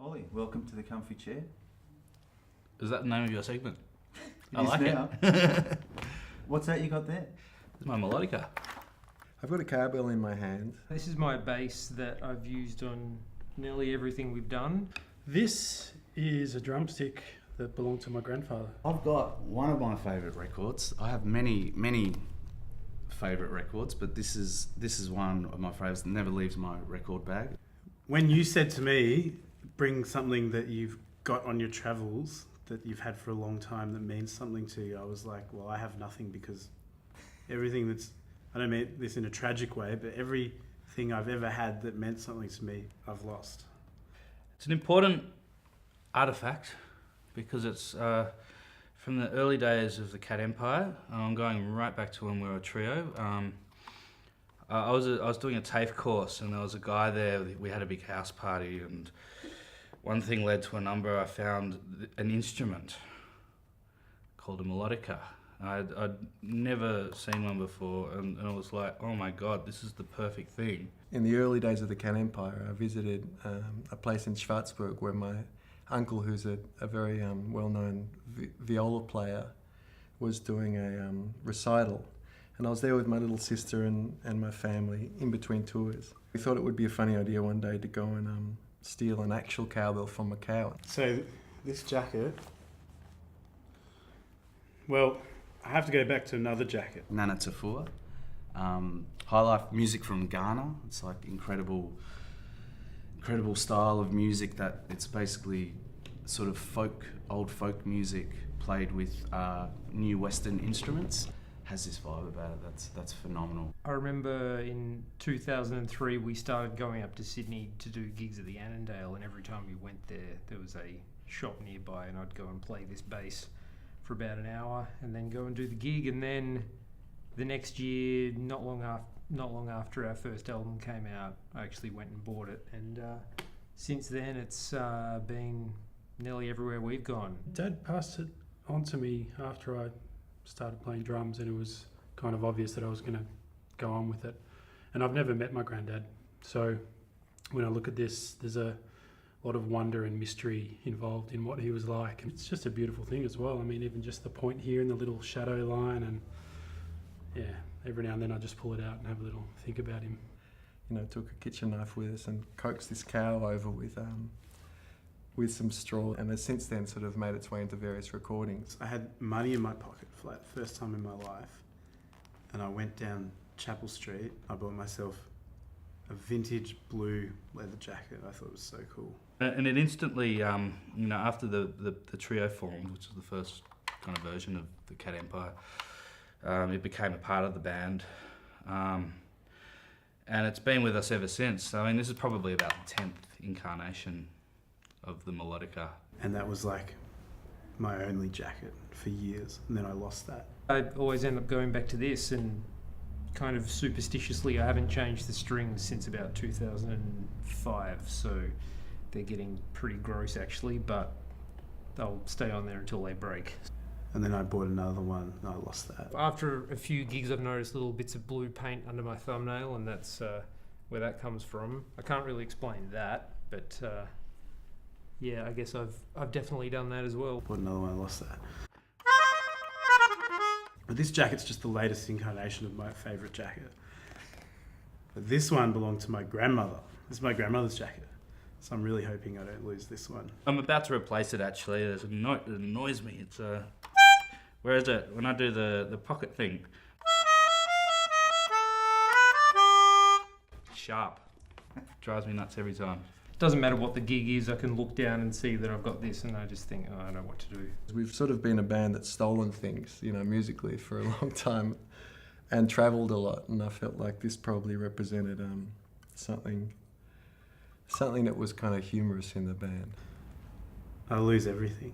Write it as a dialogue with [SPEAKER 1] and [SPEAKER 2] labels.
[SPEAKER 1] Ollie, welcome to the Comfy Chair.
[SPEAKER 2] Is that the name of your segment?
[SPEAKER 1] It is now.
[SPEAKER 2] it.
[SPEAKER 1] What's that you got there?
[SPEAKER 2] It's my melodica.
[SPEAKER 3] I've got a cowbell in my hand.
[SPEAKER 4] This is my bass that I've used on nearly everything we've done.
[SPEAKER 5] This is a drumstick that belonged to my grandfather.
[SPEAKER 2] I've got one of my favourite records. I have many favourite records, but this is one of my favourites that never leaves my record bag.
[SPEAKER 5] When you said to me, bring something that you've got on your travels that you've had for a long time that means something to you, I was like, well, I have nothing, because everything that's, I don't mean this in a tragic way, but everything I've ever had that meant something to me, I've lost.
[SPEAKER 2] It's an important artefact because it's from the early days of the Cat Empire. I'm going right back to when we were a trio. I was doing a TAFE course, and there was a guy there. We had a big house party, and one thing led to another. I found an instrument called a melodica. I'd never seen one before, and I was like, oh my God, this is the perfect thing.
[SPEAKER 3] In the early days of the Cat Empire, I visited a place in Schwarzburg where my uncle, who's a very well-known viola player, was doing a recital. And I was there with my little sister and my family in between tours. We thought it would be a funny idea one day to go and steal an actual cowbell from Macau.
[SPEAKER 5] So this jacket, well, I have to go back to another jacket.
[SPEAKER 2] Nana Tafua. High life music from Ghana. It's like incredible style of music that it's basically sort of old folk music played with new Western instruments. Has this vibe about it that's phenomenal.
[SPEAKER 4] I remember in 2003 we started going up to Sydney to do gigs at the Annandale, and every time we went there was a shop nearby, and I'd go and play this bass for about an hour and then go and do the gig. And then the next year, not long after our first album came out, I actually went and bought it, and since then it's been nearly everywhere we've gone.
[SPEAKER 5] Dad passed it on to me after I started playing drums, and it was kind of obvious that I was going to go on with it. And I've never met my granddad, so when I look at this, there's a lot of wonder and mystery involved in what he was like. And it's just a beautiful thing as well. I mean, even just the point here and the little shadow line, and yeah, every now and then I just pull it out and have a little think about him.
[SPEAKER 3] You know, took a kitchen knife with us and coaxed this cow over with some straw, and has since then sort of made its way into various recordings.
[SPEAKER 5] I had money in my pocket for like the first time in my life, and I went down Chapel Street. I bought myself a vintage blue leather jacket. I thought it was so cool.
[SPEAKER 2] And it instantly, after the trio formed, which was the first kind of version of the Cat Empire, it became a part of the band. And it's been with us ever since. I mean, this is probably about the 10th incarnation of the melodica.
[SPEAKER 5] And that was like my only jacket for years, and then I lost that.
[SPEAKER 4] I always end up going back to this, and kind of superstitiously I haven't changed the strings since about 2005, so they're getting pretty gross actually, but they'll stay on there until they break.
[SPEAKER 5] And then I bought another one and I lost that.
[SPEAKER 4] After a few gigs I've noticed little bits of blue paint under my thumbnail, and that's where that comes from. I can't really explain that, but yeah, I guess I've definitely done that as well.
[SPEAKER 5] Bought another one, I lost that. But this jacket's just the latest incarnation of my favourite jacket. But this one belonged to my grandmother. This is my grandmother's jacket. So I'm really hoping I don't lose this one.
[SPEAKER 2] I'm about to replace it actually. There's a note that annoys me. It's where is it? When I do the pocket thing. Sharp. Drives me nuts every time.
[SPEAKER 4] Doesn't matter what the gig is, I can look down and see that I've got this, and I just think, oh, I don't know what to do.
[SPEAKER 3] We've sort of been a band that's stolen things, you know, musically for a long time, and travelled a lot, and I felt like this probably represented something that was kind of humorous in the band.
[SPEAKER 5] I lose everything.